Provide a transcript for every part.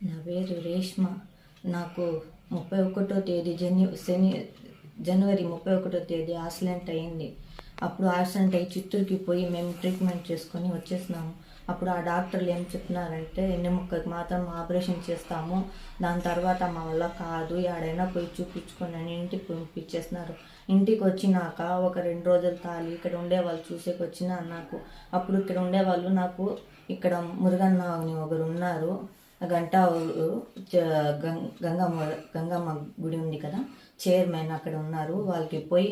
నా పేరు రేష్మ. నాకు 31వ తేదీ జనవరి 31వ తేదీ యాక్సిడెంట్ అయింది. అప్పుడు యాక్సిడెంట్ అయ్యి చిత్తూరుకి పోయి మేము ట్రీట్మెంట్ చేసుకొని వచ్చేసినాము. అప్పుడు ఆ డాక్టర్లు ఏం చెప్తున్నారంటే ఎన్నెముకకి మాత్రం ఆపరేషన్ చేస్తాము, దాని తర్వాత మా వల్ల కాదు, ఎక్కడైనా పోయి చూపించుకొని అని ఇంటికి పంపించేస్తున్నారు. ఇంటికి వచ్చినాక ఒక 2 రోజులు తాలి ఇక్కడ ఉండేవాళ్ళు చూసేకి వచ్చిన నాకు అప్పుడు ఇక్కడ ఉండేవాళ్ళు నాకు ఇక్కడ మురుగన్న అని ఒకరు ఉన్నారు, గంగమ్మ గుడి ఉంది కదా, చైర్మన్ అక్కడ ఉన్నారు. వాళ్ళకి పోయి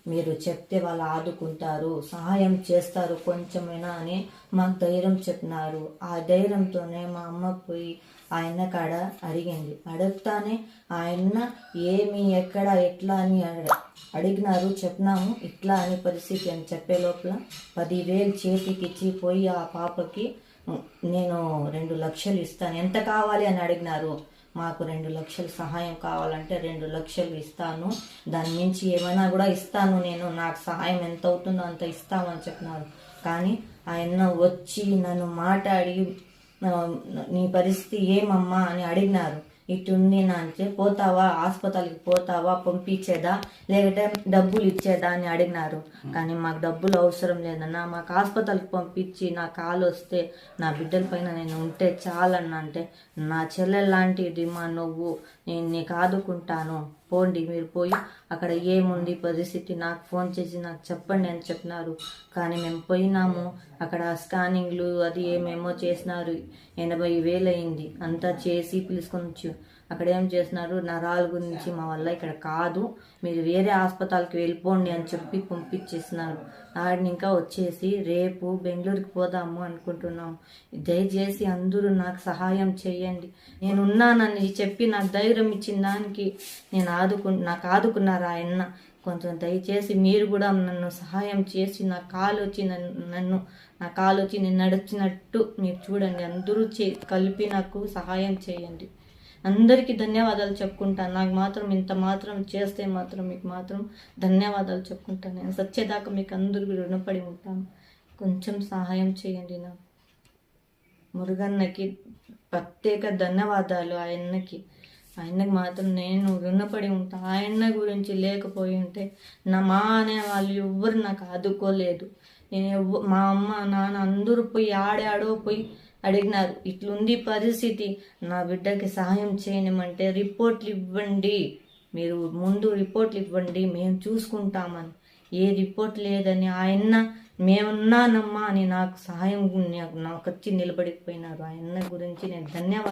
మీరు చెప్తే వాళ్ళు ఆదుకుంటారు, సహాయం చేస్తారు కొంచెమైనా అని మాకు ధైర్యం చెప్పినారు. ఆ ధైర్యంతోనే మా అమ్మ పోయి ఆయన కాడ అడిగింది. అడుగుతానే ఆయన ఏమి ఎక్కడ ఎట్లా అని అడిగినారు. చెప్పినాము ఇట్లా అని పరిస్థితి అని చెప్పే లోపల 10,000 చేతికి ఇచ్చి పోయి ఆ పాపకి నేను 2 లక్షలు ఇస్తాను, ఎంత కావాలి అని అడిగినారు. మాకు 2 లక్షలు సహాయం కావాలంటే 2 లక్షలు ఇస్తాను, దాని మించి ఏమైనా కూడా ఇస్తాను, నేను నాకు సహాయం ఎంత అవుతుందో అంత ఇస్తామని చెప్పినారు. కానీ ఆయన వచ్చి నన్ను మాట్లాడి నీ పరిస్థితి ఏమమ్మా అని అడిగినారు. ఇటుంది నా అంటే పోతావా, హాస్పిటల్కి పోతావా, పంపించేదా లేకపోతే డబ్బులు ఇచ్చేదా అని అడిగినారు. కానీ మాకు డబ్బులు అవసరం లేదన్నా, మాకు హాస్పిటల్కి పంపించి నా కాలు వస్తే నా బిడ్డల పైన నేను ఉంటే చాలన్నా. అంటే నా చెల్లెలు లాంటిది మా నువ్వు, నేను నీకు ఆదుకుంటాను, పోండి మీరు పోయి అక్కడ ఏముంది పరిస్థితి నాకు ఫోన్ చేసి నాకు చెప్పండి అని చెప్పినారు. కానీ మేము పోయినాము, అక్కడ స్కానింగ్లు అది ఏమేమో చేసినారు. 80,000 అయింది. అంతా చేసి పిలుచుకొని అక్కడ ఏం చేసినారు, నరాల గురించి మా వల్ల ఇక్కడ కాదు, మీరు వేరే హాస్పిటల్కి వెళ్ళిపోండి అని చెప్పి పంపించేసినారు. ఆడిని ఇంకా వచ్చేసి రేపు బెంగళూరుకి పోదాము అనుకుంటున్నాము. దయచేసి అందరూ నాకు సహాయం చేయండి, నేనున్నానని చెప్పి నాకు ధైర్యం ఇచ్చిన దానికి నాకు ఆదుకున్నారు ఆయన. కొంచెం దయచేసి మీరు కూడా నన్ను సహాయం చేసి నా కాలు వచ్చి నేను నడిచినట్టు మీరు చూడండి, అందరూ కలిపి నాకు సహాయం చేయండి. అందరికీ ధన్యవాదాలు చెప్పుకుంటాను. నాకు మాత్రం ఇంత మాత్రం చేస్తే మాత్రం మీకు మాత్రం ధన్యవాదాలు చెప్పుకుంటాను. నేను సచ్చేదాకా మీకు అందరికీ రుణపడి ఉంటాను. కొంచెం సహాయం చేయండి. నా మురుగన్నకి ప్రత్యేక ధన్యవాదాలు. ఆయనకి మాత్రం నేను రుణపడి ఉంటాను. ఆయన గురించి లేకపోయి ఉంటే మా అనే వాళ్ళు ఎవ్వరు నాకు ఆదుకోలేదు. మా అమ్మ నాన్న అందరూ పోయి ఆడాడో పోయి అడిగినారు, ఇట్లుంది పరిస్థితి, నా బిడ్డకి సహాయం చేయమంటే రిపోర్ట్లు ఇవ్వండి, మీరు ముందు రిపోర్ట్లు ఇవ్వండి, మేము చూసుకుంటామని. ఏ రిపోర్ట్ లేదని ఆయన మేమున్నానమ్మా అని నాకు సహాయం నాకు వచ్చి నిలబడిపోయినారు. ఆయన గురించి నేను ధన్యవాదాలు.